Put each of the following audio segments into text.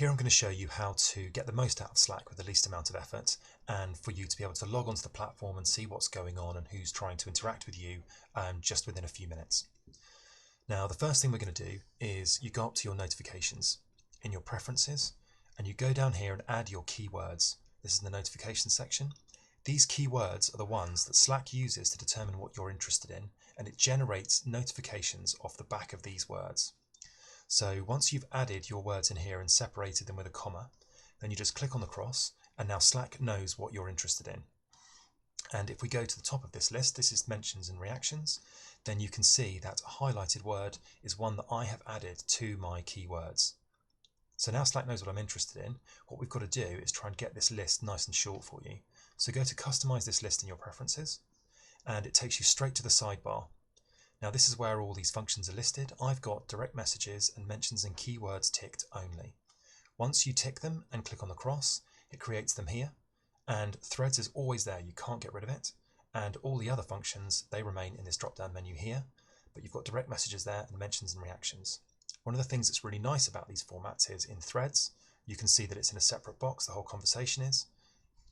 Here I'm going to show you how to get the most out of Slack with the least amount of effort, and for you to be able to log onto the platform and see what's going on and who's trying to interact with you just within a few minutes. Now, the first thing we're going to do is you go up to your notifications in your preferences, and you go down here and add your keywords. This is the notification section. These keywords are the ones that Slack uses to determine what you're interested in, and it generates notifications off the back of these words. So once you've added your words in here and separated them with a comma, then you just click on the cross, and now Slack knows what you're interested in. And if we go to the top of this list, this is mentions and reactions, then you can see that a highlighted word is one that I have added to my keywords. So now Slack knows what I'm interested in. What we've got to do is try and get this list nice and short for you. So go to customize this list in your preferences, and it takes you straight to the sidebar. Now this is where all these functions are listed. I've got direct messages and mentions and keywords ticked only. Once you tick them and click on the cross, it creates them here, and threads is always there, you can't get rid of it, and all the other functions, they remain in this drop down menu here, but you've got direct messages there and mentions and reactions. One of the things that's really nice about these formats is in threads, you can see that it's in a separate box, the whole conversation is.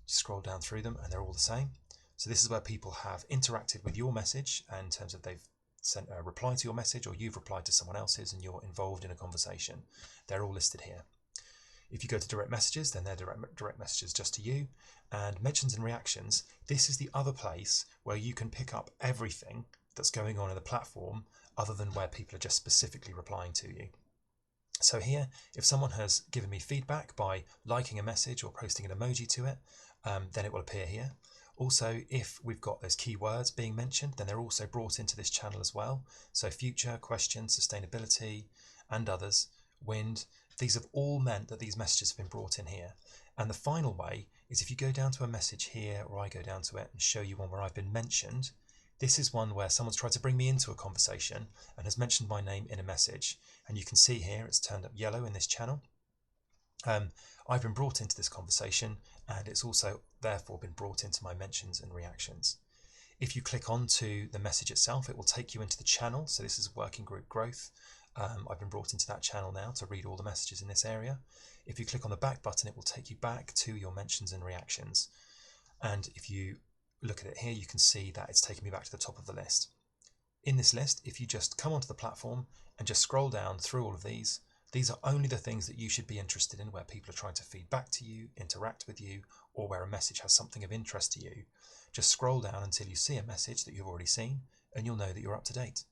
You scroll down through them and they're all the same. So this is where people have interacted with your message in terms of they've sent a reply to your message, or you've replied to someone else's and you're involved in a conversation. They're all listed here. If you go to direct messages, then they're direct messages just to you. And mentions and reactions, this is the other place where you can pick up everything that's going on in the platform other than where people are just specifically replying to you. So here, if someone has given me feedback by liking a message or posting an emoji to it, then it will appear here. Also, if we've got those keywords being mentioned, then they're also brought into this channel as well. So future, questions, sustainability, and others, wind, these have all meant that these messages have been brought in here. And the final way is if you go down to a message here, or I go down to it and show you one where I've been mentioned, this is one where someone's tried to bring me into a conversation and has mentioned my name in a message. And you can see here it's turned up yellow in this channel. I've been brought into this conversation, and it's also therefore been brought into my mentions and reactions. If you click onto the message itself, it will take you into the channel. So this is working group growth. I've been brought into that channel now to read all the messages in this area. If you click on the back button, it will take you back to your mentions and reactions. And if you look at it here, you can see that it's taken me back to the top of the list. In this list, if you just come onto the platform and just scroll down through all of these are only the things that you should be interested in, where people are trying to feed back to you, interact with you, or where a message has something of interest to you. Just scroll down until you see a message that you've already seen, and you'll know that you're up to date.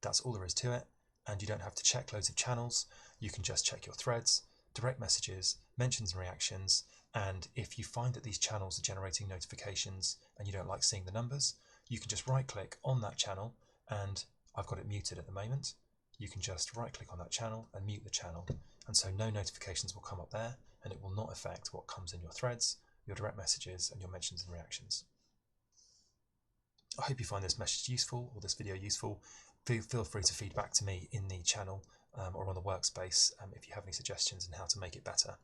That's all there is to it, and you don't have to check loads of channels. You can just check your threads, direct messages, mentions and reactions, and if you find that these channels are generating notifications and you don't like seeing the numbers, you can just right-click on that channel, and I've got it muted at the moment. You can just right-click on that channel and mute the channel, and so no notifications will come up there, and it will not affect what comes in your threads, your direct messages, and your mentions and reactions. I hope you find this message useful, or this video useful. Feel free to feed back to me in the channel or on the workspace if you have any suggestions on how to make it better.